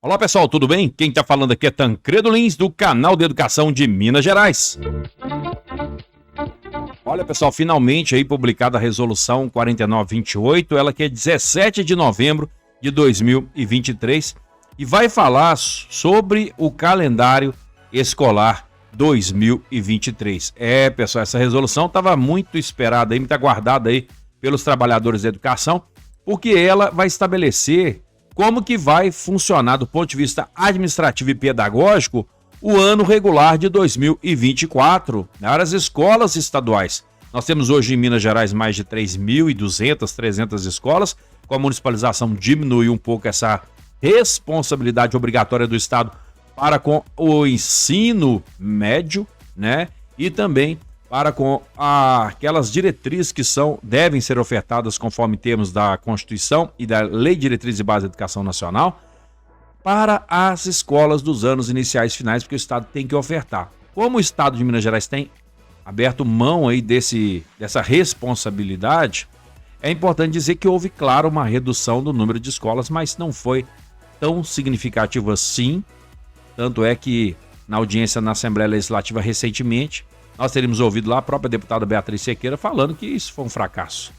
Olá pessoal, tudo bem? Quem está falando aqui é Tancredo Lins, do canal de Educação de Minas Gerais. Olha pessoal, finalmente aí publicada a resolução 4928, ela que é 17 de novembro de 2023 e vai falar sobre o calendário escolar 2023. Pessoal, essa resolução estava muito esperada aí, muito aguardada aí pelos trabalhadores da educação, porque ela vai estabelecer como que vai funcionar do ponto de vista administrativo e pedagógico o ano regular de 2024 nas escolas estaduais. Nós temos hoje em Minas Gerais mais de 3.200, 300 escolas. Com a municipalização diminuiu um pouco essa responsabilidade obrigatória do Estado para com o ensino médio, né? E também para com aquelas diretrizes que devem ser ofertadas conforme termos da Constituição e da Lei de Diretrizes e Bases da Educação Nacional para as escolas dos anos iniciais e finais, porque o Estado tem que ofertar. Como o Estado de Minas Gerais tem aberto mão aí dessa responsabilidade, é importante dizer que houve, claro, uma redução do número de escolas, mas não foi tão significativo assim. Tanto é que na audiência na Assembleia Legislativa recentemente, nós teríamos ouvido lá a própria deputada Beatriz Sequeira falando que isso foi um fracasso.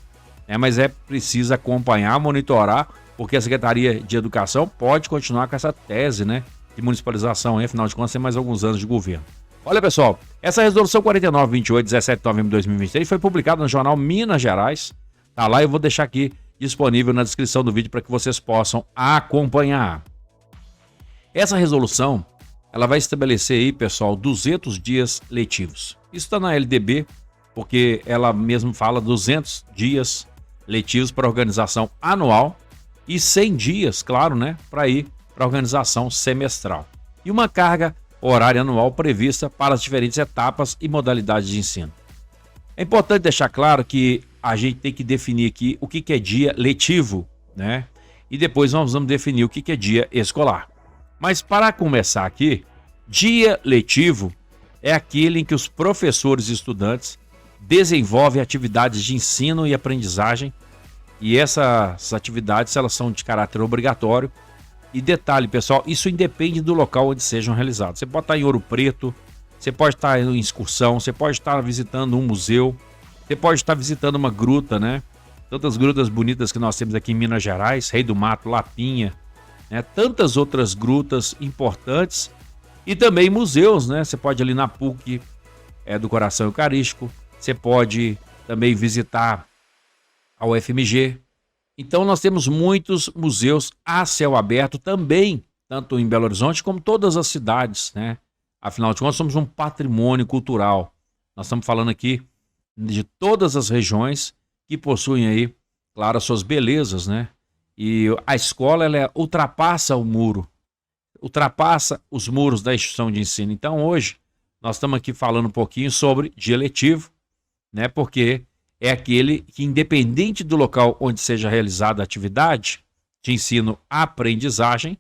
Mas é preciso acompanhar, monitorar, porque a Secretaria de Educação pode continuar com essa tese, né, de municipalização, afinal de contas tem mais alguns anos de governo. Olha pessoal, essa resolução 4928, 17 de novembro de 2023 foi publicada no jornal Minas Gerais. Tá lá, eu vou deixar aqui disponível na descrição do vídeo para que vocês possam acompanhar. Essa resolução, ela vai estabelecer aí, pessoal, 200 dias letivos. Isso está na LDB, porque ela mesmo fala 200 dias letivos para organização anual e 100 dias, claro, né, para ir para organização semestral. E uma carga horária anual prevista para as diferentes etapas e modalidades de ensino. É importante deixar claro que a gente tem que definir aqui o que é dia letivo, né? E depois nós vamos definir o que é dia escolar. Mas para começar aqui, dia letivo é aquele em que os professores e estudantes desenvolvem atividades de ensino e aprendizagem, e essas atividades elas são de caráter obrigatório. E detalhe, pessoal, isso independe do local onde sejam realizados. Você pode estar em Ouro Preto, você pode estar em excursão, você pode estar visitando um museu, você pode estar visitando uma gruta, né? Tantas grutas bonitas que nós temos aqui em Minas Gerais, Rei do Mato, Lapinha, né? Tantas outras grutas importantes e também museus, né? Você pode ir ali na PUC do Coração Eucarístico, você pode também visitar a UFMG. Então nós temos muitos museus a céu aberto também, tanto em Belo Horizonte como todas as cidades, né? Afinal de contas, somos um patrimônio cultural. Nós estamos falando aqui de todas as regiões que possuem aí, claro, as suas belezas, né? E a escola, ela ultrapassa o muro, ultrapassa os muros da instituição de ensino. Então hoje, nós estamos aqui falando um pouquinho sobre dia letivo, né? Porque é aquele que, independente do local onde seja realizada a atividade de ensino-aprendizagem,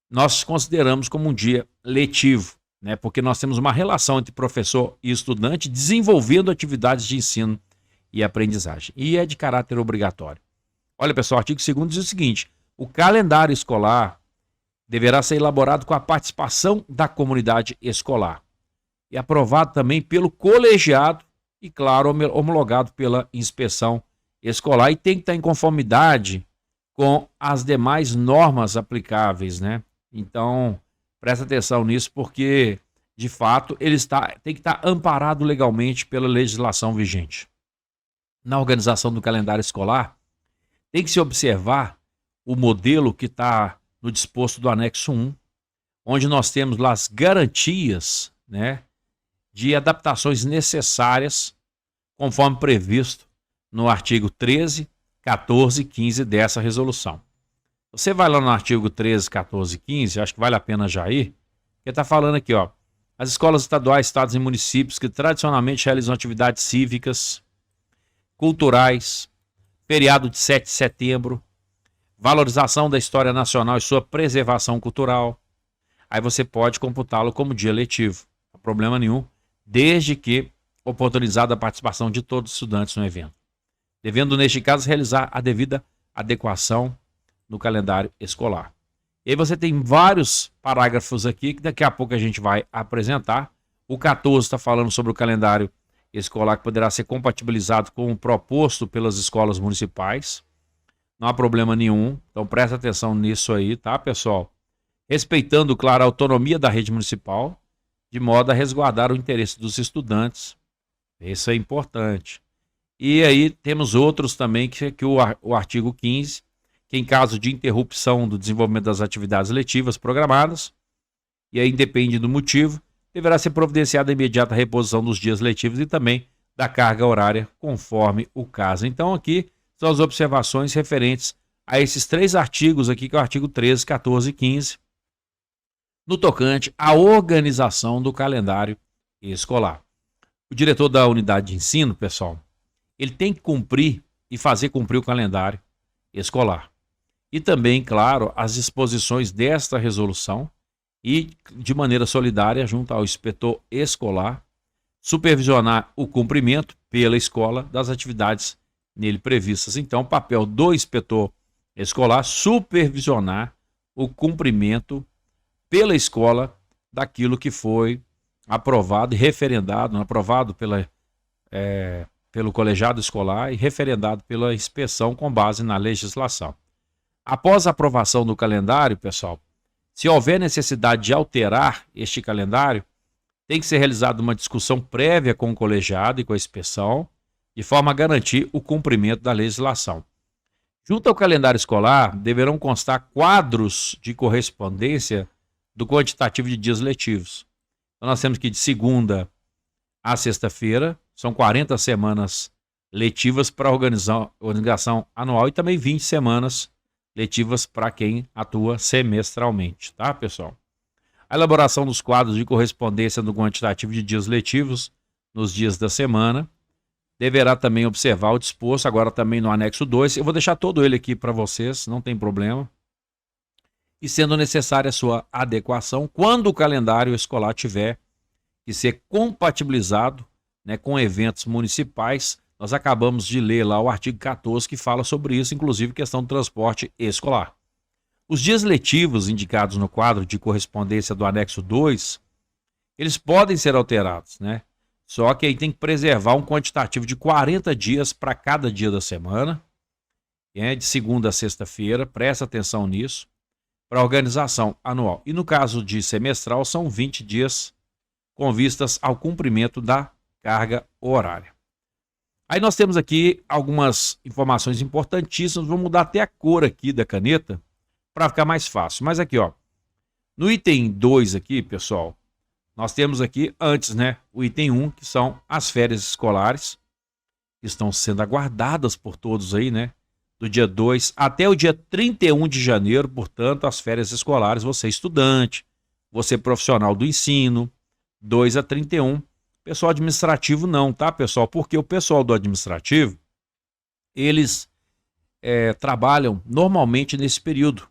nós consideramos como um dia letivo, né? Porque nós temos uma relação entre professor e estudante desenvolvendo atividades de ensino e aprendizagem. E é de caráter obrigatório. Olha, pessoal, o artigo 2º diz o seguinte: o calendário escolar deverá ser elaborado com a participação da comunidade escolar e aprovado também pelo colegiado e, claro, homologado pela inspeção escolar, e tem que estar em conformidade com as demais normas aplicáveis, né? Então, presta atenção nisso, porque, de fato, ele tem que estar amparado legalmente pela legislação vigente. Na organização do calendário escolar, tem que se observar o modelo que está no disposto do anexo 1, onde nós temos lá as garantias, né, de adaptações necessárias, conforme previsto no artigo 13, 14 e 15 dessa resolução. Você vai lá no artigo 13, 14 e 15, acho que vale a pena já ir, que está falando aqui, ó, as escolas estaduais, estados e municípios que tradicionalmente realizam atividades cívicas, culturais, feriado de 7 de setembro, valorização da história nacional e sua preservação cultural, aí você pode computá-lo como dia letivo, não há problema nenhum, desde que oportunizada a participação de todos os estudantes no evento, devendo, neste caso, realizar a devida adequação no calendário escolar. E aí você tem vários parágrafos aqui que daqui a pouco a gente vai apresentar. O 14 está falando sobre o calendário escolar que poderá ser compatibilizado com o proposto pelas escolas municipais. Não há problema nenhum, então presta atenção nisso aí, tá, pessoal? Respeitando, claro, a autonomia da rede municipal, de modo a resguardar o interesse dos estudantes. Isso é importante. E aí temos outros também, que o artigo 15, que em caso de interrupção do desenvolvimento das atividades letivas programadas, e aí independe do motivo, deverá ser providenciada a imediata reposição dos dias letivos e também da carga horária, conforme o caso. Então aqui são as observações referentes a esses 3 artigos aqui, que é o artigo 13, 14 e 15, no tocante à organização do calendário escolar. O diretor da unidade de ensino, pessoal, ele tem que cumprir e fazer cumprir o calendário escolar. E também, claro, as disposições desta resolução e, de maneira solidária, junto ao inspetor escolar, supervisionar o cumprimento pela escola das atividades nele previstas. Então, o papel do inspetor escolar supervisionar o cumprimento pela escola daquilo que foi aprovado e referendado, aprovado pelo colegiado escolar e referendado pela inspeção com base na legislação. Após a aprovação do calendário, pessoal, se houver necessidade de alterar este calendário, tem que ser realizada uma discussão prévia com o colegiado e com a inspeção, de forma a garantir o cumprimento da legislação. Junto ao calendário escolar, deverão constar quadros de correspondência do quantitativo de dias letivos. Então, nós temos que de segunda a sexta-feira, são 40 semanas letivas para a organização anual e também 20 semanas letivas para quem atua semestralmente, tá, pessoal? A elaboração dos quadros de correspondência do quantitativo de dias letivos nos dias da semana deverá também observar o disposto, agora também no anexo 2. Eu vou deixar todo ele aqui para vocês, não tem problema. E sendo necessária a sua adequação, quando o calendário escolar tiver que ser compatibilizado, né, com eventos municipais. Nós acabamos de ler lá o artigo 14 que fala sobre isso, inclusive questão do transporte escolar. Os dias letivos indicados no quadro de correspondência do anexo 2, eles podem ser alterados, né? Só que aí tem que preservar um quantitativo de 40 dias para cada dia da semana, de segunda a sexta-feira, presta atenção nisso, para a organização anual. E no caso de semestral, são 20 dias com vistas ao cumprimento da carga horária. Aí nós temos aqui algumas informações importantíssimas, vou mudar até a cor aqui da caneta para ficar mais fácil. Mas aqui, ó, no item 2 aqui, pessoal, nós temos aqui antes, né, o item 1, que são as férias escolares, que estão sendo aguardadas por todos aí, né, do dia 2 até o dia 31 de janeiro, portanto, as férias escolares, você estudante, você profissional do ensino, 2 a 31. Pessoal administrativo não, tá, pessoal? Porque o pessoal do administrativo, eles trabalham normalmente nesse período.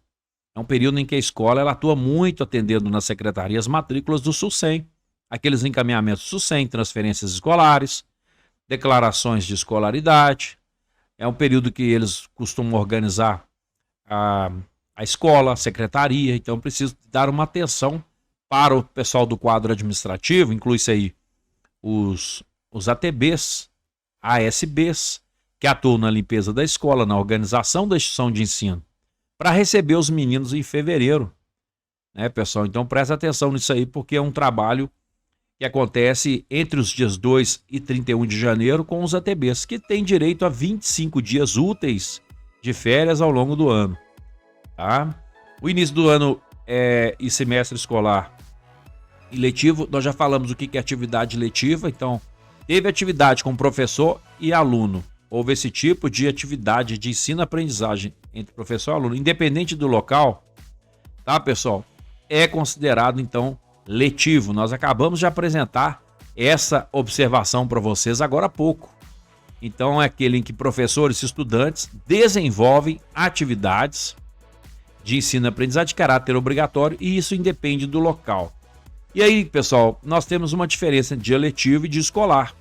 É um período em que a escola ela atua muito atendendo nas secretarias matrículas do SUSEM, aqueles encaminhamentos SUSEM, transferências escolares, declarações de escolaridade. É um período que eles costumam organizar a escola, a secretaria, então preciso dar uma atenção para o pessoal do quadro administrativo, inclui-se aí os ATBs, ASBs, que atuam na limpeza da escola, na organização da instituição de ensino, para receber os meninos em fevereiro, né, pessoal? Então presta atenção nisso aí, porque é um trabalho que acontece entre os dias 2 e 31 de janeiro com os ATBs, que têm direito a 25 dias úteis de férias ao longo do ano, tá? O início do ano e semestre escolar e letivo, nós já falamos o que é atividade letiva, então teve atividade com professor e aluno. Houve esse tipo de atividade de ensino-aprendizagem entre professor e aluno, independente do local, tá, pessoal? É considerado, então, letivo. Nós acabamos de apresentar essa observação para vocês agora há pouco. Então, é aquele em que professores e estudantes desenvolvem atividades de ensino-aprendizagem de caráter obrigatório e isso independe do local. E aí, pessoal, nós temos uma diferença entre dia letivo e dia escolar.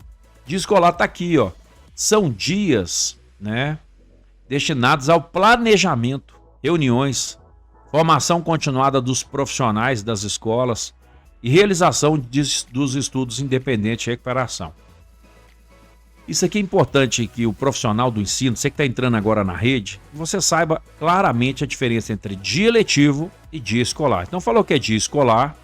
Dia escolar está aqui, ó. São dias, né, destinados ao planejamento, reuniões, formação continuada dos profissionais das escolas e realização dos estudos independentes de recuperação. Isso aqui é importante que o profissional do ensino, você que está entrando agora na rede, você saiba claramente a diferença entre dia letivo e dia escolar. Então, falou que é dia escolar,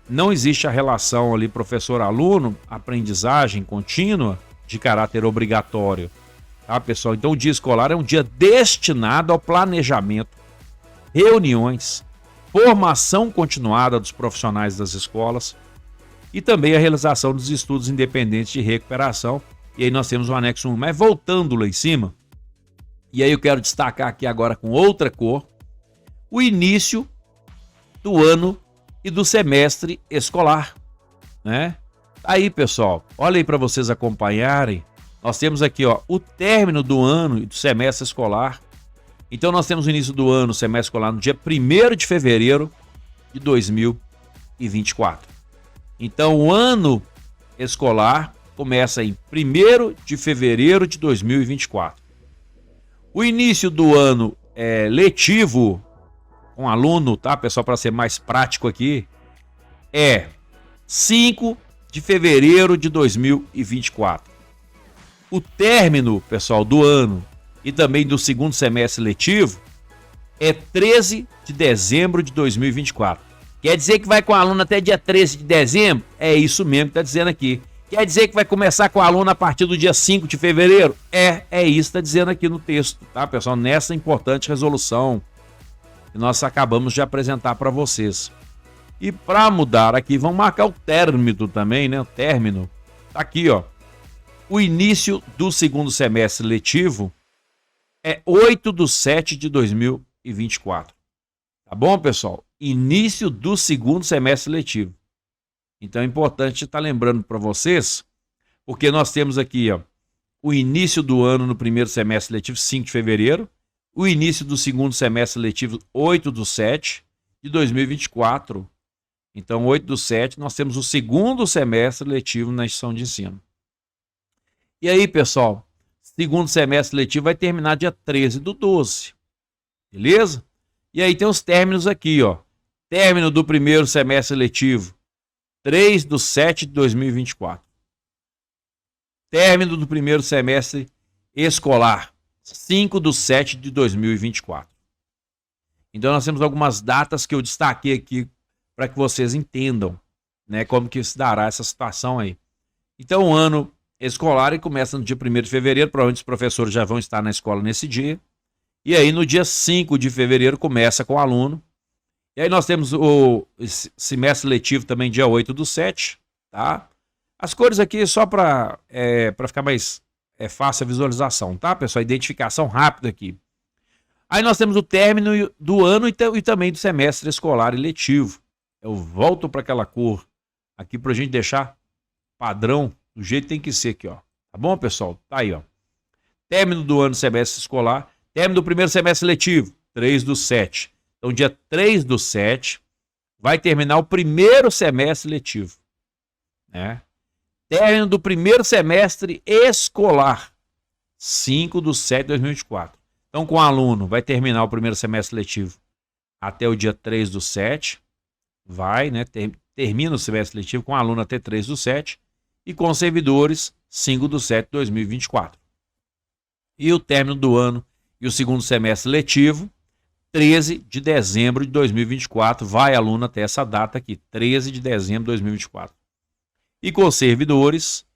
não existe a relação ali professor-aluno, aprendizagem contínua de caráter obrigatório, tá, pessoal? Então, o dia escolar é um dia destinado ao planejamento, reuniões, formação continuada dos profissionais das escolas e também a realização dos estudos independentes de recuperação. E aí nós temos o anexo 1. Mas voltando lá em cima, e aí eu quero destacar aqui agora com outra cor, o início do ano e do semestre escolar, né? Aí, pessoal, olha aí para vocês acompanharem. Nós temos aqui, ó, o término do ano e do semestre escolar. Então nós temos o início do ano, semestre escolar, no dia 1º de fevereiro de 2024. Então o ano escolar começa em 1º de fevereiro de 2024. O início do ano letivo com aluno, tá, pessoal, para ser mais prático aqui, é 5 de fevereiro de 2024. O término, pessoal, do ano e também do segundo semestre letivo é 13 de dezembro de 2024. Quer dizer que vai com o aluno até dia 13 de dezembro? É isso mesmo que está dizendo aqui. Quer dizer que vai começar com o aluno a partir do dia 5 de fevereiro? É isso que está dizendo aqui no texto, tá, pessoal? Nessa importante resolução que nós acabamos de apresentar para vocês. E para mudar aqui, vamos marcar o término também, né? O término. Tá aqui, ó. O início do segundo semestre letivo é 8/7 de 2024. Tá bom, pessoal? Início do segundo semestre letivo. Então é importante estar lembrando para vocês, porque nós temos aqui, ó, o início do ano no primeiro semestre letivo, 5 de fevereiro, o início do segundo semestre letivo, 8/7 de 2024. Então, 8/7, nós temos o segundo semestre letivo na instituição de ensino. E aí, pessoal, segundo semestre letivo vai terminar dia 13/12. Beleza? E aí tem os términos aqui, ó. Término do primeiro semestre letivo, 3/7 de 2024. Término do primeiro semestre escolar, 5/7 de 2024. Então nós temos algumas datas que eu destaquei aqui para que vocês entendam, né, como que se dará essa situação aí. Então o ano escolar começa no dia 1º de fevereiro, provavelmente os professores já vão estar na escola nesse dia. E aí no dia 5 de fevereiro começa com o aluno. E aí nós temos o semestre letivo também dia 8/7, tá? As cores aqui só para ficar mais fácil a visualização, tá, pessoal? Identificação rápida aqui. Aí nós temos o término do ano e também do semestre escolar e letivo. Eu volto para aquela cor aqui para a gente deixar padrão do jeito que tem que ser aqui, ó. Tá bom, pessoal? Tá aí, ó. Término do ano semestre escolar, término do primeiro semestre letivo, 3/7. Então, dia 3/7 vai terminar o primeiro semestre letivo, né? Término do primeiro semestre escolar, 5/7 de 2024. Então, com o aluno, vai terminar o primeiro semestre letivo até o dia 3/7. Vai, né? Termina o semestre letivo com o aluno até 3/7. E com os servidores, 5/7 de 2024. E o término do ano e o segundo semestre letivo, 13 de dezembro de 2024. Vai aluno até essa data aqui, 13 de dezembro de 2024. E com os servidores,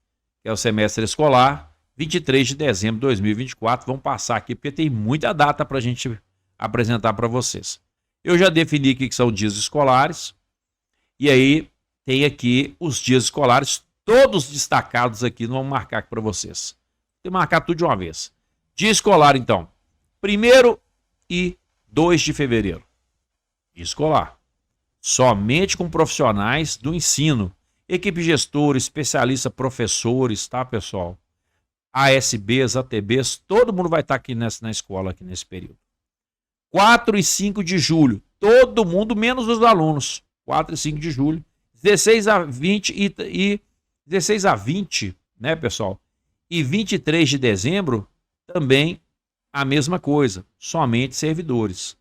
que é o semestre escolar, 23 de dezembro de 2024. Vamos passar aqui, porque tem muita data para a gente apresentar para vocês. Eu já defini aqui que são dias escolares. E aí tem aqui os dias escolares, todos destacados aqui. Vamos marcar aqui para vocês. Tem que marcar tudo de uma vez. Dia escolar, então. 1º e 2 de fevereiro. Dia escolar. Somente com profissionais do ensino. Equipe gestora, especialista, professores, tá, pessoal? ASBs, ATBs, todo mundo vai estar aqui na escola aqui nesse período. 4 e 5 de julho. Todo mundo, menos os alunos. 4 e 5 de julho. 16 a 20 e 16 a 20, né, pessoal? E 23 de dezembro, também a mesma coisa, somente servidores.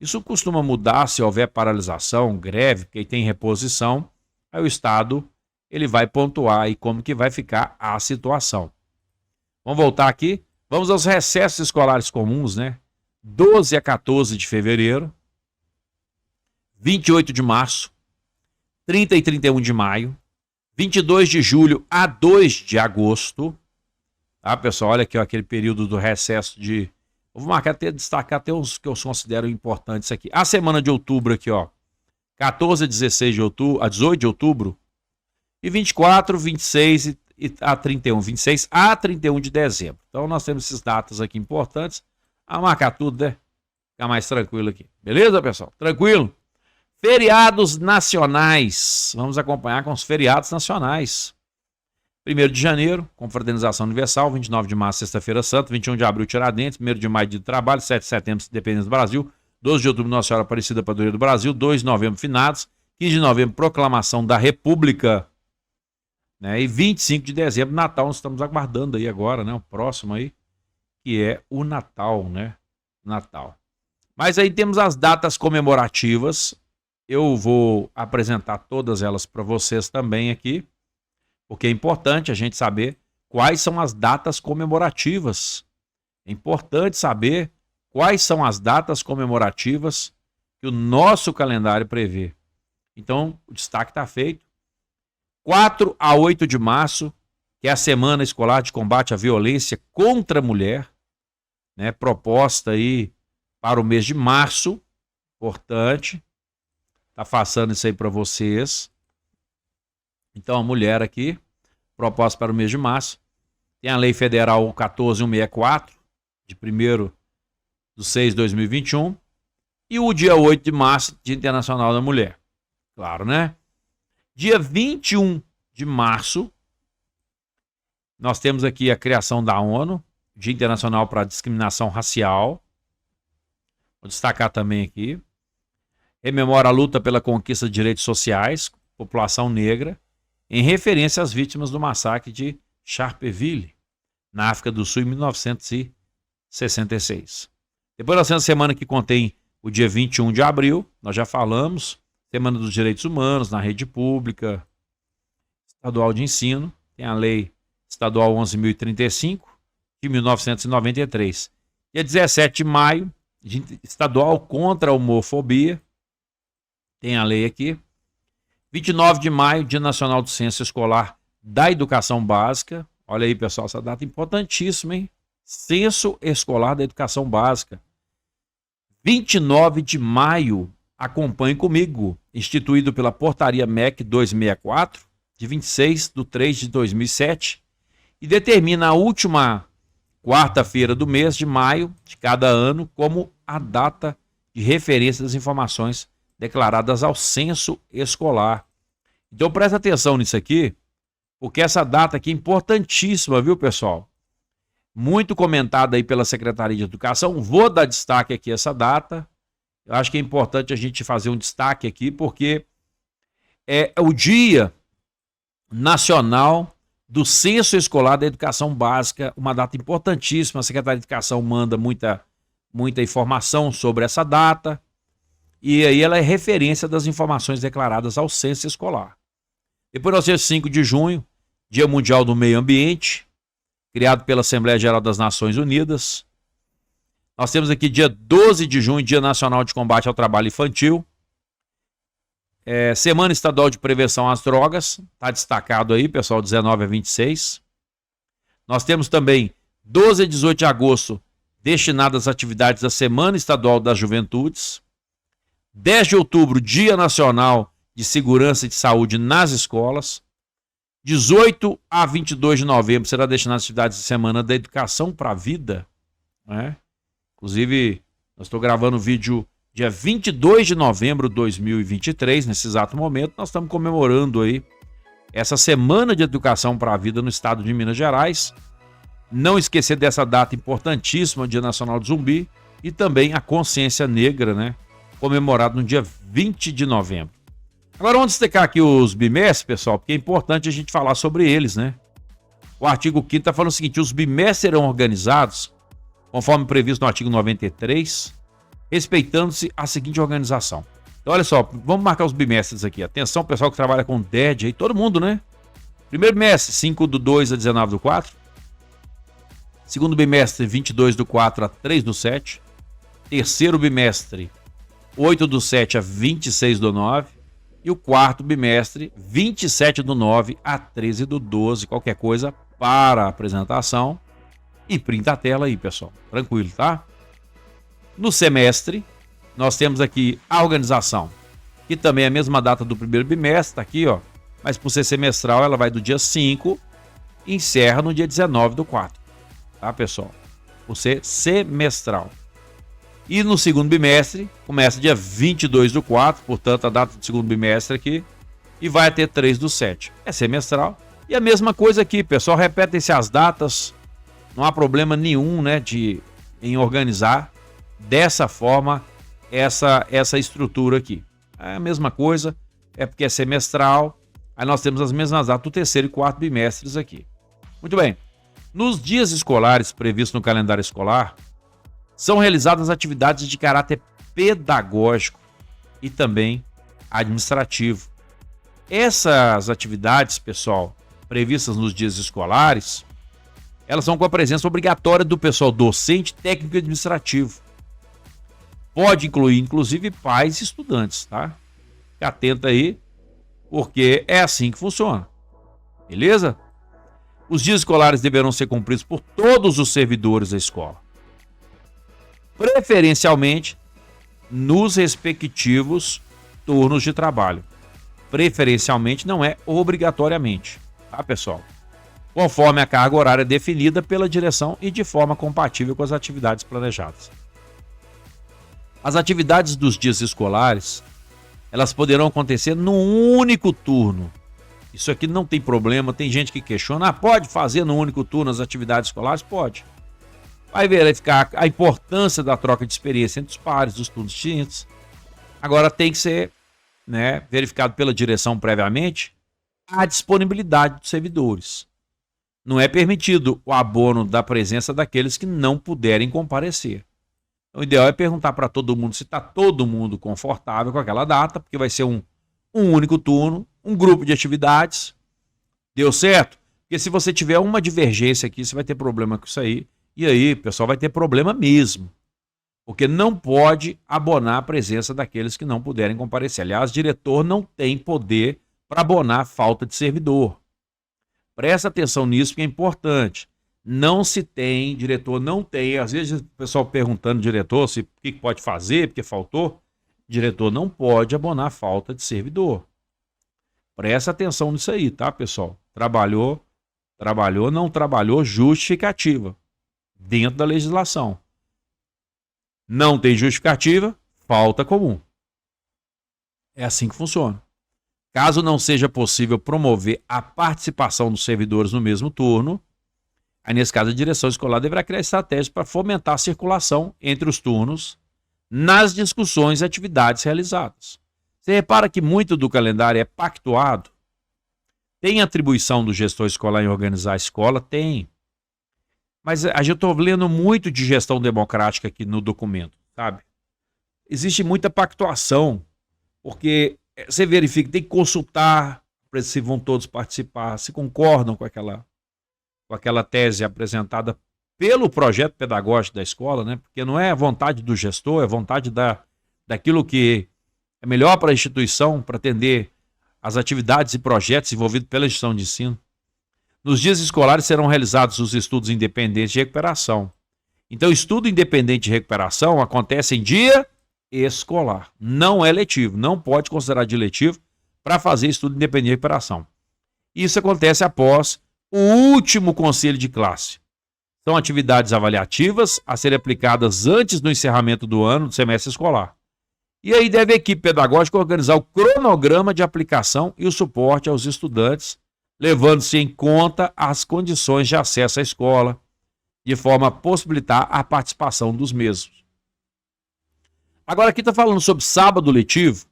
Isso costuma mudar se houver paralisação, greve, porque tem reposição, aí o Estado ele vai pontuar aí como que vai ficar a situação. Vamos voltar aqui, vamos aos recessos escolares comuns, né? 12 a 14 de fevereiro, 28 de março, 30 e 31 de maio, 22 de julho a 2 de agosto. Tá, pessoal? Olha aqui, ó, aquele período do recesso de... Vou marcar até, destacar até os que eu considero importantes aqui. A semana de outubro aqui, ó. 14 a 16 de outubro, a 18 de outubro. E 24, 26 e a 31. 26 a 31 de dezembro. Então nós temos essas datas aqui importantes. A marcar tudo, né? Ficar mais tranquilo aqui. Beleza, pessoal? Tranquilo? Feriados nacionais. Vamos acompanhar com os feriados nacionais. 1º de janeiro, Confraternização Universal, 29 de março, Sexta-feira Santa, 21 de abril, Tiradentes, 1º de maio, Dia do Trabalho, 7 de setembro, Independência do Brasil, 12 de outubro, Nossa Senhora Aparecida, Padroeira do Brasil, 2 de novembro, Finados, 15 de novembro, Proclamação da República, né? E 25 de dezembro, Natal, nós estamos aguardando aí agora, né? O próximo aí, que é o Natal, né? Natal. Mas aí temos as datas comemorativas, eu vou apresentar todas elas para vocês também aqui, porque é importante a gente saber quais são as datas comemorativas. É importante saber quais são as datas comemorativas que o nosso calendário prevê. Então, o destaque está feito. 4 a 8 de março, que é a Semana Escolar de Combate à Violência contra a Mulher, né, proposta aí para o mês de março. Importante. Está passando isso aí para vocês. Então, a mulher aqui, proposta para o mês de março, tem a Lei Federal 14.164, de 1º/6/2021, e o dia 8 de março, Dia Internacional da Mulher. Claro, né? Dia 21 de março, nós temos aqui a criação da ONU, Dia Internacional para a Discriminação Racial. Vou destacar também aqui. Rememora a luta pela conquista de direitos sociais, população negra, em referência às vítimas do massacre de Sharpeville, na África do Sul, em 1966. Depois nós temos a semana que contém o dia 21 de abril, nós já falamos, Semana dos Direitos Humanos na rede pública, estadual de ensino, tem a Lei Estadual 11.035, de 1993. Dia 17 de maio, estadual contra a homofobia, tem a lei aqui. 29 de maio, Dia Nacional do Censo Escolar da Educação Básica. Olha aí, pessoal, essa data é importantíssima, hein? Censo Escolar da Educação Básica. 29 de maio, acompanhe comigo, instituído pela Portaria MEC 264, de 26/3/2007, e determina a última quarta-feira do mês de maio de cada ano como a data de referência das informações declaradas ao censo escolar. Então presta atenção nisso aqui, porque essa data aqui é importantíssima, viu, pessoal? Muito comentada aí pela Secretaria de Educação. Vou dar destaque aqui a essa data. Eu acho que é importante a gente fazer um destaque aqui, porque é o Dia Nacional do Censo Escolar da Educação Básica, uma data importantíssima. A Secretaria de Educação manda muita informação sobre essa data. E aí ela é referência das informações declaradas ao censo escolar. Depois nós temos 5 de junho, Dia Mundial do Meio Ambiente, criado pela Assembleia Geral das Nações Unidas. Nós temos aqui dia 12 de junho, Dia Nacional de Combate ao Trabalho Infantil. Semana Estadual de Prevenção às Drogas, está destacado aí, pessoal, 19 a 26. Nós temos também 12 a 18 de agosto, destinadas às atividades da Semana Estadual das Juventudes. 10 de outubro, Dia Nacional de Segurança e de Saúde nas Escolas. 18 a 22 de novembro será destinado às atividades da Semana da Educação para a Vida, né? Inclusive, eu estou gravando o vídeo dia 22 de novembro de 2023, nesse exato momento, nós estamos comemorando aí essa Semana de Educação para a Vida no estado de Minas Gerais. Não esquecer dessa data importantíssima, Dia Nacional do Zumbi, e também a Consciência Negra, né? Comemorado no dia 20 de novembro. Agora vamos destacar aqui os bimestres, pessoal, porque é importante a gente falar sobre eles, né? O artigo 5º está falando o seguinte: os bimestres serão organizados, conforme previsto no artigo 93, respeitando-se a seguinte organização. Então, olha só, vamos marcar os bimestres aqui. Atenção, pessoal que trabalha com DED aí, todo mundo, né? Primeiro bimestre, 5/2 a 19/4. Segundo bimestre, 22/4 a 3/7. Terceiro bimestre, 8/7 a 26/9. E o quarto bimestre, 27/9 a 13/12. Qualquer coisa para a apresentação. E printa a tela aí, pessoal. Tranquilo, tá? No semestre, nós temos aqui a organização, que também é a mesma data do primeiro bimestre, tá aqui, ó. Mas por ser semestral, ela vai do dia 5 e encerra no dia 19/4. Tá, pessoal? Por ser semestral. E no segundo bimestre, começa dia 22/4, portanto, a data do segundo bimestre aqui, e vai até 3/7. É semestral. E a mesma coisa aqui, pessoal, repetem-se as datas, não há problema nenhum, né, em organizar dessa forma essa estrutura aqui. É a mesma coisa, é porque é semestral, aí nós temos as mesmas datas do terceiro e quarto bimestres aqui. Muito bem. Nos dias escolares previstos no calendário escolar, são realizadas atividades de caráter pedagógico e também administrativo. Essas atividades, pessoal, previstas nos dias escolares, elas são com a presença obrigatória do pessoal docente, técnico e administrativo. Pode incluir, inclusive, pais e estudantes, tá? Fique atento aí, porque é assim que funciona. Beleza? Os dias escolares deverão ser cumpridos por todos os servidores da escola. Preferencialmente, nos respectivos turnos de trabalho. Preferencialmente não é obrigatoriamente, tá, pessoal? Conforme a carga horária definida pela direção e de forma compatível com as atividades planejadas. As atividades dos dias escolares, elas poderão acontecer num único turno. Isso aqui não tem problema, tem gente que questiona, pode fazer no único turno as atividades escolares? Pode. Vai verificar a importância da troca de experiência entre os pares, dos turnos distintos. Agora tem que ser, né, verificado pela direção previamente a disponibilidade dos servidores. Não é permitido o abono da presença daqueles que não puderem comparecer. O ideal é perguntar para todo mundo se está todo mundo confortável com aquela data, porque vai ser um único turno, um grupo de atividades. Deu certo? Porque se você tiver uma divergência aqui, você vai ter problema com isso aí. E aí, pessoal, vai ter problema mesmo. Porque não pode abonar a presença daqueles que não puderem comparecer. Aliás, o diretor não tem poder para abonar a falta de servidor. Presta atenção nisso, porque é importante. Não se tem, diretor não tem. Às vezes o pessoal perguntando ao diretor se o que pode fazer, porque faltou. Diretor não pode abonar a falta de servidor. Presta atenção nisso aí, tá, pessoal? Trabalhou, não trabalhou, justificativa. Dentro da legislação. Não tem justificativa, falta comum. É assim que funciona. Caso não seja possível promover a participação dos servidores no mesmo turno, aí nesse caso a direção escolar deverá criar estratégias para fomentar a circulação entre os turnos nas discussões e atividades realizadas. Você repara que muito do calendário é pactuado? Tem atribuição do gestor escolar em organizar a escola? Tem. Mas a gente está lendo muito de gestão democrática aqui no documento, sabe? Existe muita pactuação, porque você verifica, tem que consultar para se vão todos participar, se concordam com aquela tese apresentada pelo projeto pedagógico da escola, né? Porque não é a vontade do gestor, é a vontade daquilo que é melhor para a instituição, para atender as atividades e projetos envolvidos pela gestão de ensino. Nos dias escolares serão realizados os estudos independentes de recuperação. Então, estudo independente de recuperação acontece em dia escolar. Não é letivo, não pode considerar de letivo para fazer estudo independente de recuperação. Isso acontece após o último conselho de classe. São atividades avaliativas a serem aplicadas antes do encerramento do ano do semestre escolar. E aí deve a equipe pedagógica organizar o cronograma de aplicação e o suporte aos estudantes, levando-se em conta as condições de acesso à escola, de forma a possibilitar a participação dos mesmos. Agora aqui está falando sobre sábado letivo,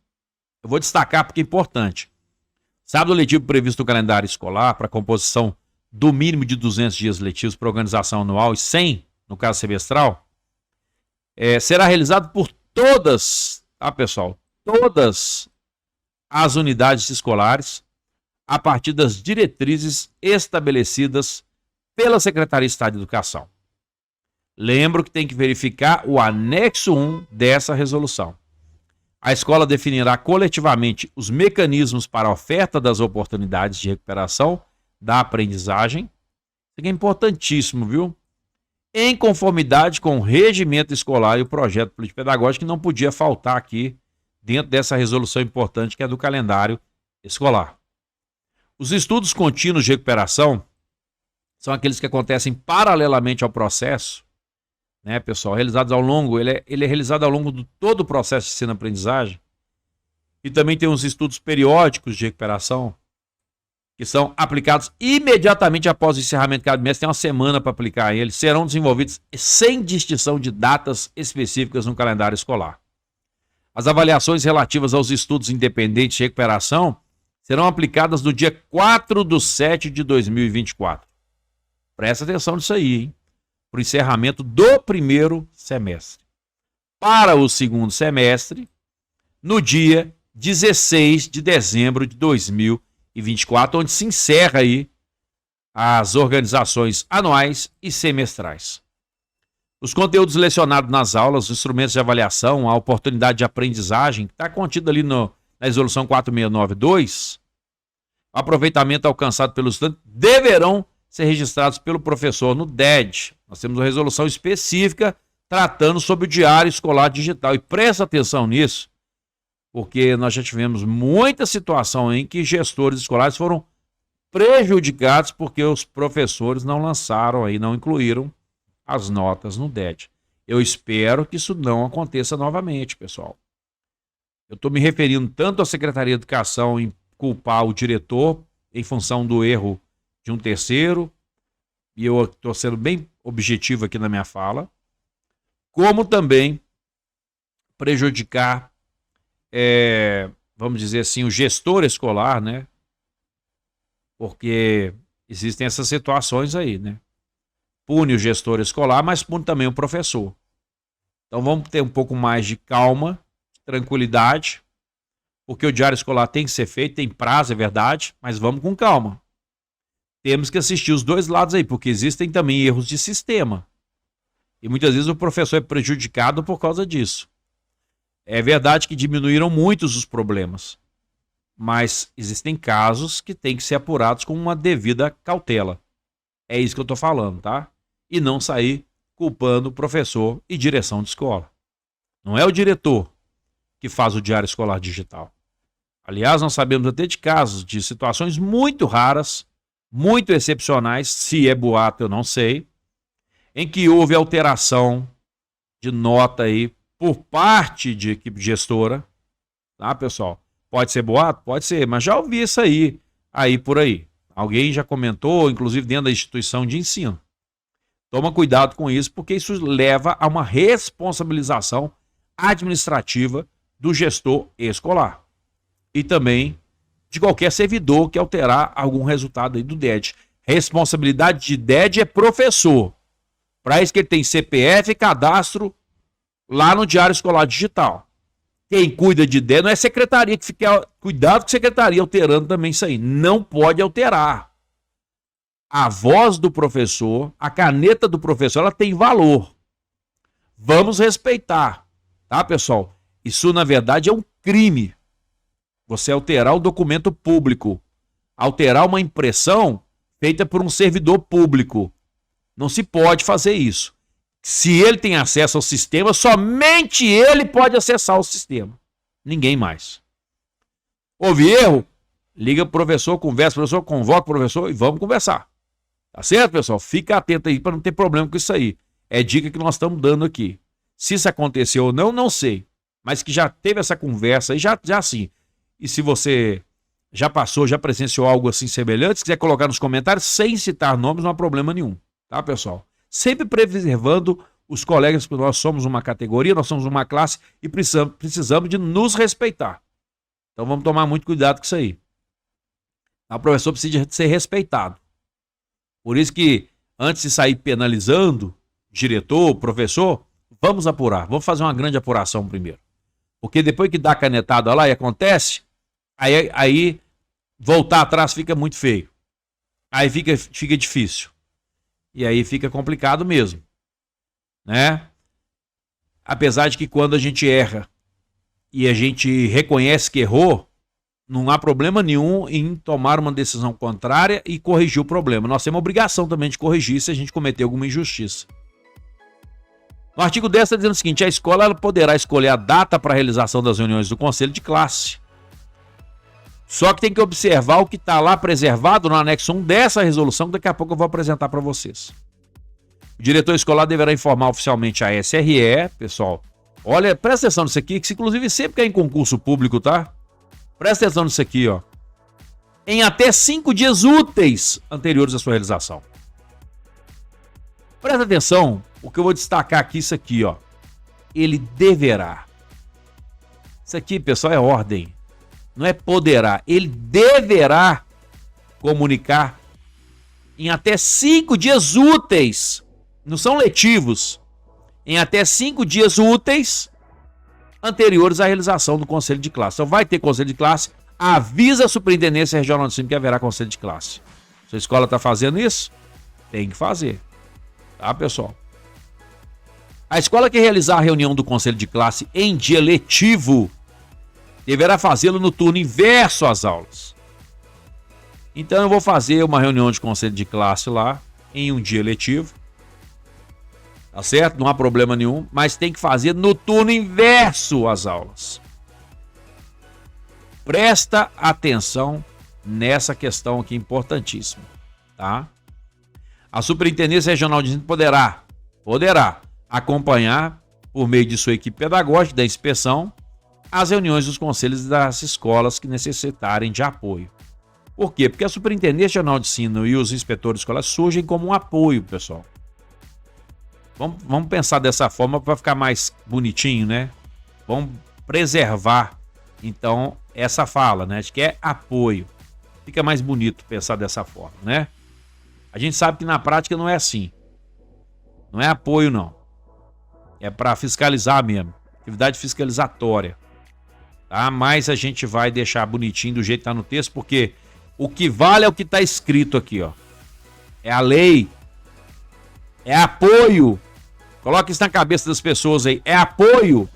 eu vou destacar porque é importante. Sábado letivo previsto no calendário escolar para a composição do mínimo de 200 dias letivos para organização anual e 100, no caso semestral, será realizado por todas, tá, pessoal? Todas as unidades escolares a partir das diretrizes estabelecidas pela Secretaria de Estado de Educação. Lembro que tem que verificar o anexo 1 dessa resolução. A escola definirá coletivamente os mecanismos para a oferta das oportunidades de recuperação da aprendizagem. Isso aqui é importantíssimo, viu? Em conformidade com o regimento escolar e o projeto político-pedagógico, que não podia faltar aqui dentro dessa resolução importante que é do calendário escolar. Os estudos contínuos de recuperação são aqueles que acontecem paralelamente ao processo, né, pessoal, realizados ao longo, ele é realizado ao longo de todo o processo de ensino-aprendizagem. E também tem os estudos periódicos de recuperação, que são aplicados imediatamente após o encerramento de cada mês, tem uma semana para aplicar eles, serão desenvolvidos sem distinção de datas específicas no calendário escolar. As avaliações relativas aos estudos independentes de recuperação serão aplicadas no dia 4/7/2024. Presta atenção nisso aí, hein? Para o encerramento do primeiro semestre. Para o segundo semestre, no dia 16/12/2024, onde se encerra aí as organizações anuais e semestrais. Os conteúdos lecionados nas aulas, os instrumentos de avaliação, a oportunidade de aprendizagem, que está contido ali na resolução 4692, o aproveitamento alcançado pelos estudantes deverão ser registrados pelo professor no DED. Nós temos uma resolução específica tratando sobre o diário escolar digital. E presta atenção nisso, porque nós já tivemos muita situação em que gestores escolares foram prejudicados porque os professores não lançaram aí, não incluíram as notas no DED. Eu espero que isso não aconteça novamente, pessoal. Eu estou me referindo tanto à Secretaria de Educação em culpar o diretor em função do erro de um terceiro, e eu estou sendo bem objetivo aqui na minha fala, como também prejudicar, vamos dizer assim, o gestor escolar, né? Porque existem essas situações aí, né? Pune o gestor escolar, mas pune também o professor. Então vamos ter um pouco mais de calma, tranquilidade, porque o diário escolar tem que ser feito, tem prazo, é verdade, mas vamos com calma. Temos que assistir os dois lados aí, porque existem também erros de sistema. E muitas vezes o professor é prejudicado por causa disso. É verdade que diminuíram muitos os problemas, mas existem casos que têm que ser apurados com uma devida cautela. É isso que eu estou falando, tá? E não sair culpando o professor e direção de escola. Não é o diretor que faz o diário escolar digital. Aliás, nós sabemos até de casos, de situações muito raras, muito excepcionais, se é boato eu não sei, em que houve alteração de nota aí por parte de equipe gestora, tá, pessoal? Pode ser boato? Pode ser, mas já ouvi isso aí por aí. Alguém já comentou, inclusive dentro da instituição de ensino. Toma cuidado com isso, porque isso leva a uma responsabilização administrativa do gestor escolar. E também de qualquer servidor que alterar algum resultado aí do DED. Responsabilidade de DED é professor. Para isso que ele tem CPF e cadastro lá no Diário Escolar Digital. Quem cuida de DED não é secretaria, que fica. Cuidado com a secretaria alterando também isso aí. Não pode alterar. A voz do professor, a caneta do professor, ela tem valor. Vamos respeitar, tá, pessoal? Isso, na verdade, é um crime. Você alterar o documento público, alterar uma impressão feita por um servidor público. Não se pode fazer isso. Se ele tem acesso ao sistema, somente ele pode acessar o sistema. Ninguém mais. Houve erro? Liga pro professor, conversa com o professor, convoca o professor e vamos conversar. Tá certo, pessoal? Fica atento aí para não ter problema com isso aí. É dica que nós estamos dando aqui. Se isso aconteceu ou não, não sei. Mas que já teve essa conversa aí, já sim. E se você já passou, já presenciou algo assim semelhante, se quiser colocar nos comentários, sem citar nomes, não há problema nenhum. Tá, pessoal? Sempre preservando os colegas, porque nós somos uma categoria, nós somos uma classe e precisamos de nos respeitar. Então vamos tomar muito cuidado com isso aí. O professor precisa ser respeitado. Por isso que, antes de sair penalizando diretor, professor, Vamos apurar, vamos fazer uma grande apuração primeiro. Porque depois que dá a canetada lá e acontece, aí voltar atrás fica muito feio. Aí fica difícil. E aí fica complicado mesmo, né? Apesar de que quando a gente erra e a gente reconhece que errou, não há problema nenhum em tomar uma decisão contrária e corrigir o problema. Nós temos a obrigação também de corrigir se a gente cometer alguma injustiça. No artigo 10 está dizendo o seguinte: a escola ela poderá escolher a data para a realização das reuniões do conselho de classe. Só que tem que observar o que está lá preservado no anexo 1 dessa resolução, que daqui a pouco eu vou apresentar para vocês. O diretor escolar deverá informar oficialmente a SRE, pessoal. Olha, presta atenção nisso aqui, que inclusive sempre que é em concurso público, tá? Presta atenção nisso aqui, ó. Em até 5 dias úteis anteriores à sua realização. Presta atenção, o que eu vou destacar aqui, isso aqui, ó. Ele deverá. Isso aqui, pessoal, é ordem. Não é poderá. Ele deverá comunicar em até 5 dias úteis. Não são letivos. Em até 5 dias úteis anteriores à realização do conselho de classe. Então vai ter conselho de classe, avisa a Superintendência Regional de Ensino que haverá conselho de classe. Se a escola está fazendo isso, tem que fazer. Tá, pessoal? A escola que realizar a reunião do conselho de classe em dia letivo deverá fazê-lo no turno inverso às aulas. Então eu vou fazer uma reunião de conselho de classe lá em um dia letivo. Tá certo? Não há problema nenhum, mas tem que fazer no turno inverso às aulas. Presta atenção nessa questão aqui importantíssima, tá? A Superintendência Regional de Ensino poderá acompanhar, por meio de sua equipe pedagógica da inspeção, as reuniões dos conselhos das escolas que necessitarem de apoio. Por quê? Porque a Superintendência Regional de Ensino e os inspetores escolares surgem como um apoio, pessoal. Vamos pensar dessa forma para ficar mais bonitinho, né? Vamos preservar, então, essa fala, né? De que é apoio. Fica mais bonito pensar dessa forma, né? A gente sabe que na prática não é assim. Não é apoio, não. É para fiscalizar mesmo. Atividade fiscalizatória. Tá? Mas a gente vai deixar bonitinho do jeito que está no texto, porque o que vale é o que está escrito aqui, ó. É a lei. É apoio. Coloque isso na cabeça das pessoas aí. É apoio.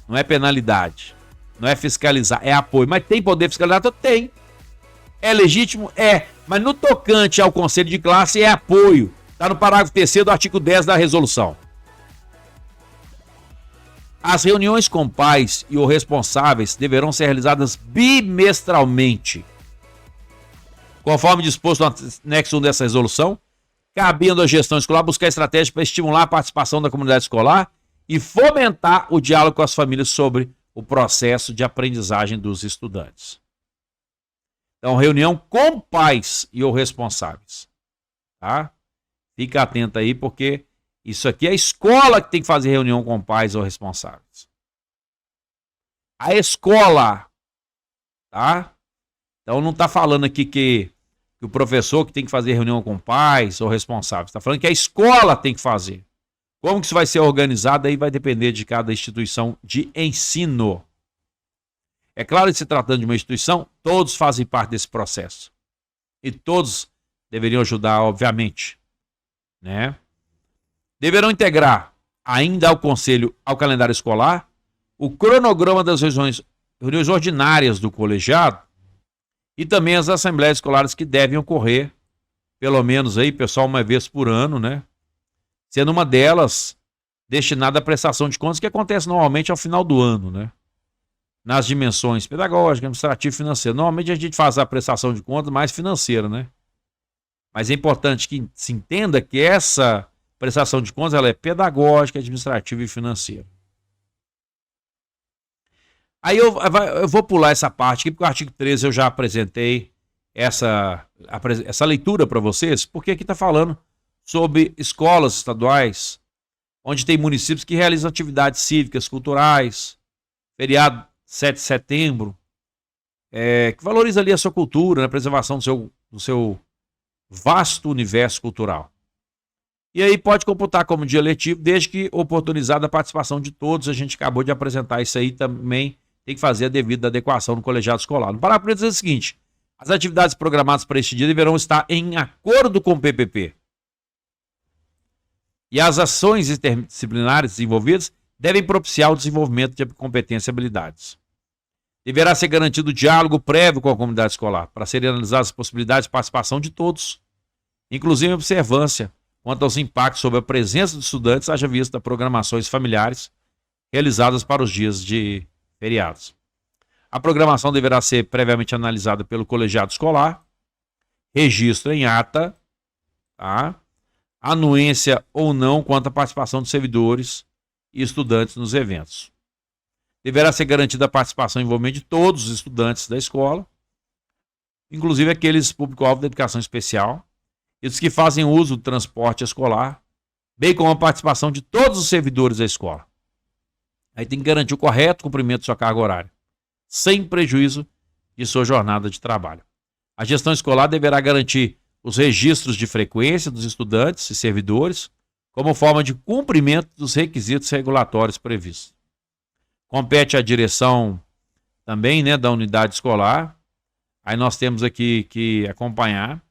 Não é penalidade. Não é fiscalizar. É apoio. Mas tem poder fiscalizador? Tem. É legítimo? É. Mas no tocante ao conselho de classe é apoio. Está no parágrafo 3º do artigo 10 da resolução. As reuniões com pais e os responsáveis deverão ser realizadas bimestralmente. Conforme disposto no anexo 1 dessa resolução, cabendo à gestão escolar buscar estratégias para estimular a participação da comunidade escolar e fomentar o diálogo com as famílias sobre o processo de aprendizagem dos estudantes. Então, reunião com pais e os responsáveis. Tá? Fica atento aí, porque isso aqui é a escola que tem que fazer reunião com pais ou responsáveis. A escola. Tá? Então, não está falando aqui que o professor que tem que fazer reunião com pais ou responsáveis. Está falando que a escola tem que fazer. Como que isso vai ser organizado aí vai depender de cada instituição de ensino. É claro que se tratando de uma instituição, todos fazem parte desse processo. E todos deveriam ajudar, obviamente. Né? Deverão integrar ainda ao conselho, ao calendário escolar, o cronograma das reuniões ordinárias do colegiado e também as assembleias escolares que devem ocorrer, pelo menos aí, pessoal, uma vez por ano, né? Sendo uma delas destinada à prestação de contas, que acontece normalmente ao final do ano, né? Nas dimensões pedagógica, administrativa e financeira. Normalmente a gente faz a prestação de contas mais financeira, né? Mas é importante que se entenda que essa prestação de contas ela é pedagógica, administrativa e financeira. Aí eu vou pular essa parte aqui, porque o artigo 13 eu já apresentei essa leitura para vocês, porque aqui está falando sobre escolas estaduais, onde tem municípios que realizam atividades cívicas, culturais, feriado 7 de setembro, que valoriza ali a sua cultura, a preservação do seu vasto universo cultural. E aí pode computar como dia letivo, desde que oportunizada a participação de todos. A gente acabou de apresentar isso aí também. Tem que fazer a devida adequação no colegiado escolar. No parágrafo diz o seguinte: as atividades programadas para este dia deverão estar em acordo com o PPP. E as ações interdisciplinares desenvolvidas devem propiciar o desenvolvimento de competências e habilidades. Deverá ser garantido o diálogo prévio com a comunidade escolar, para serem analisadas as possibilidades de participação de todos, inclusive a observância quanto aos impactos sobre a presença dos estudantes, haja vista programações familiares realizadas para os dias de feriados. A programação deverá ser previamente analisada pelo colegiado escolar, registro em ata, tá? Anuência ou não quanto à participação dos servidores e estudantes nos eventos. Deverá ser garantida a participação e envolvimento de todos os estudantes da escola, inclusive aqueles público-alvo da educação especial, e dos que fazem uso do transporte escolar, bem como a participação de todos os servidores da escola. Aí tem que garantir o correto cumprimento de sua carga horária, sem prejuízo de sua jornada de trabalho. A gestão escolar deverá garantir os registros de frequência dos estudantes e servidores, como forma de cumprimento dos requisitos regulatórios previstos. Compete à direção também, né, da unidade escolar. Aí nós temos aqui que acompanhar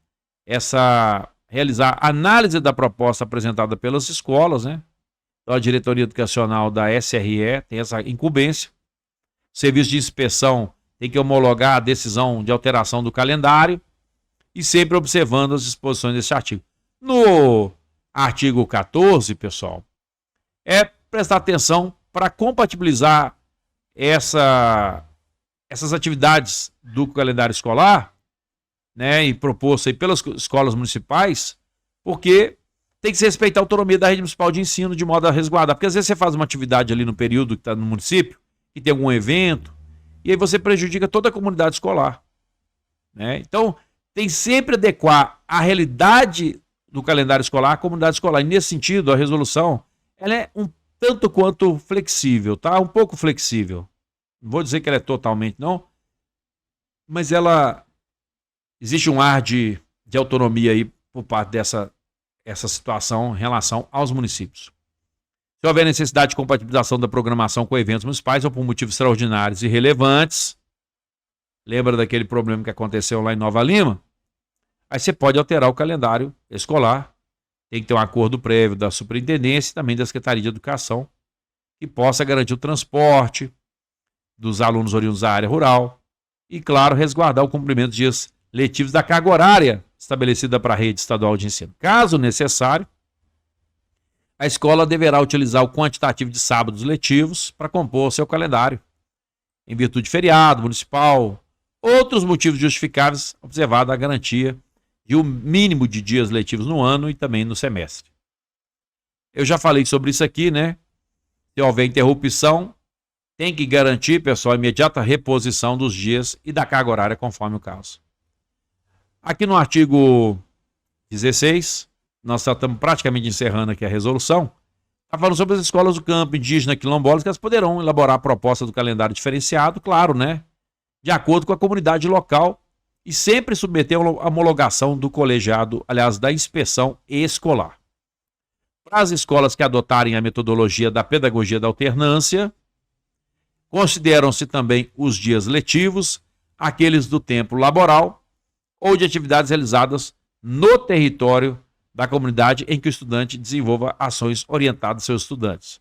realizar análise da proposta apresentada pelas escolas, né? Então a diretoria educacional da SRE tem essa incumbência. O serviço de inspeção tem que homologar a decisão de alteração do calendário e sempre observando as disposições desse artigo. No artigo 14, pessoal, é prestar atenção para compatibilizar essas atividades do calendário escolar, né, e proposto aí pelas escolas municipais, porque tem que se respeitar a autonomia da rede municipal de ensino de modo a resguardar. Porque às vezes você faz uma atividade ali no período que está no município, que tem algum evento, e aí você prejudica toda a comunidade escolar, né? Então, tem sempre adequar a realidade do calendário escolar à comunidade escolar. E nesse sentido, a resolução ela é um tanto quanto flexível, tá? Um pouco flexível. Não vou dizer que ela é totalmente, não, mas ela existe um ar de autonomia aí por parte dessa situação em relação aos municípios. Se houver necessidade de compatibilização da programação com eventos municipais ou por motivos extraordinários e relevantes, lembra daquele problema que aconteceu lá em Nova Lima? Aí você pode alterar o calendário escolar. Tem que ter um acordo prévio da superintendência e também da Secretaria de Educação, que possa garantir o transporte dos alunos oriundos da área rural e, claro, resguardar o cumprimento dos dias letivos da carga horária estabelecida para a rede estadual de ensino. Caso necessário, a escola deverá utilizar o quantitativo de sábados letivos para compor seu calendário, em virtude de feriado municipal, outros motivos justificáveis, observada a garantia de um mínimo de dias letivos no ano e também no semestre. Eu já falei sobre isso aqui, né? Se houver interrupção, tem que garantir, pessoal, a imediata reposição dos dias e da carga horária, conforme o caso. Aqui no artigo 16, nós estamos praticamente encerrando aqui a resolução, está falando sobre as escolas do campo indígena quilombolas, que elas poderão elaborar a proposta do calendário diferenciado, claro, né? De acordo com a comunidade local e sempre submeter a homologação do colegiado, aliás, da inspeção escolar. Para as escolas que adotarem a metodologia da pedagogia da alternância, consideram-se também os dias letivos, aqueles do tempo laboral ou de atividades realizadas no território da comunidade em que o estudante desenvolva ações orientadas aos seus estudantes.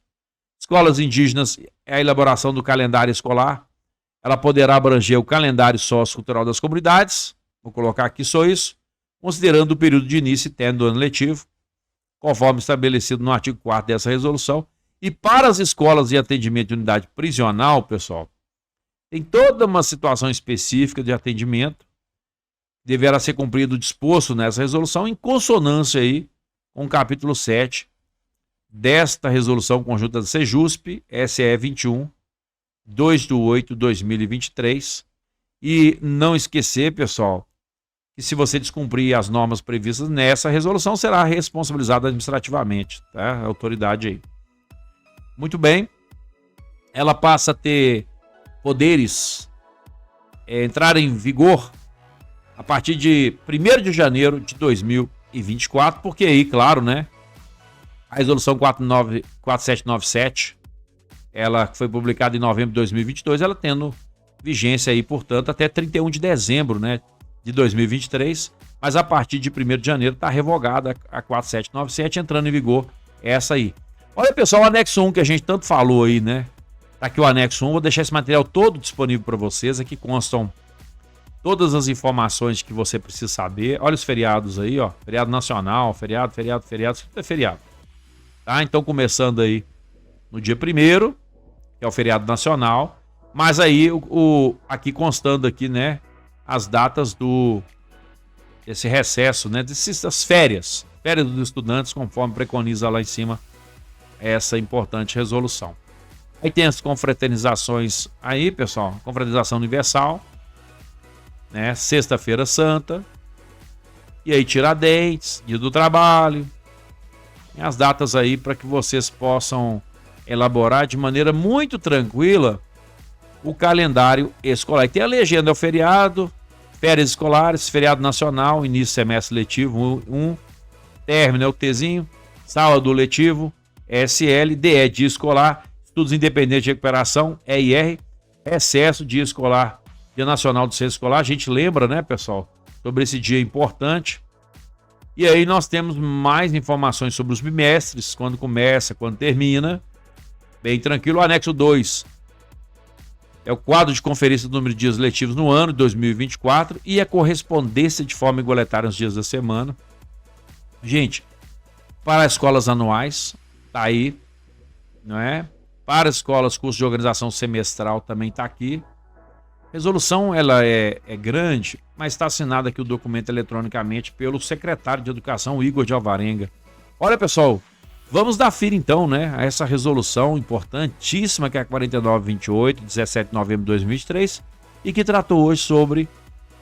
Escolas indígenas, a elaboração do calendário escolar, ela poderá abranger o calendário sociocultural das comunidades, vou colocar aqui só isso, considerando o período de início e término do ano letivo, conforme estabelecido no artigo 4º dessa resolução. E para as escolas de atendimento de unidade prisional, pessoal, tem toda uma situação específica de atendimento, deverá ser cumprido o disposto nessa resolução em consonância aí com o capítulo 7 desta resolução conjunta da Sejusp, SE 21, 2/8/2023. E não esquecer, pessoal, que se você descumprir as normas previstas nessa resolução, será responsabilizado administrativamente, tá? A autoridade aí. Muito bem. Ela passa a ter poderes, entrar em vigor a partir de 1º de janeiro de 2024, porque aí, claro, né, A resolução 4797, ela foi publicada em novembro de 2022, ela tendo vigência aí, portanto, até 31 de dezembro, né, de 2023, mas a partir de 1º de janeiro está revogada a 4797, entrando em vigor essa aí. Olha, pessoal, o anexo 1 que a gente tanto falou aí, né? Tá aqui o anexo 1, vou deixar esse material todo disponível para vocês, aqui constam todas as informações que você precisa saber. Olha os feriados aí, ó, feriado nacional, feriado, tudo é feriado. Tá? Então, começando aí no dia 1º, que é o feriado nacional, mas aí aqui constando aqui, né, as datas desse recesso, né, dessas férias dos estudantes, conforme preconiza lá em cima essa importante resolução. Aí tem as confraternizações aí, pessoal, confraternização universal, né, Sexta-feira Santa, e aí Tiradentes, Dia do Trabalho, e as datas aí para que vocês possam elaborar de maneira muito tranquila o calendário escolar. E tem a legenda, é o feriado, férias escolares, feriado nacional, início do semestre letivo 1, término é o Tzinho, sábado letivo, SL, DE, dia escolar, estudos independentes de recuperação, EIR, recesso, dia escolar, dia nacional do ciência escolar. A gente lembra, né, pessoal, sobre esse dia importante. E aí nós temos mais informações sobre os bimestres, quando começa, quando termina. Bem tranquilo. O anexo 2 é o quadro de conferência do número de dias letivos no ano de 2024 e a correspondência de forma igualitária nos dias da semana. Gente, para as escolas anuais, tá aí, não é? Para as escolas, curso de organização semestral também tá aqui. Resolução, ela é grande, mas está assinado aqui o documento eletronicamente pelo secretário de Educação, Igor de Alvarenga. Olha, pessoal, vamos dar fim então, né, a essa resolução importantíssima que é a 4928, 17 de novembro de 2023, e que tratou hoje sobre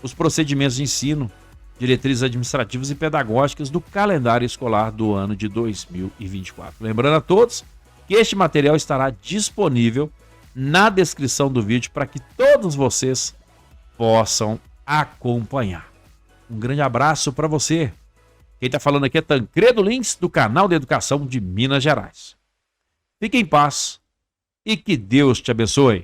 os procedimentos de ensino, diretrizes administrativas e pedagógicas do calendário escolar do ano de 2024. Lembrando a todos que este material estará disponível na descrição do vídeo para que todos vocês possam acompanhar. Um grande abraço para você. Quem está falando aqui é Tancredo Lins, do canal de Educação de Minas Gerais. Fique em paz e que Deus te abençoe.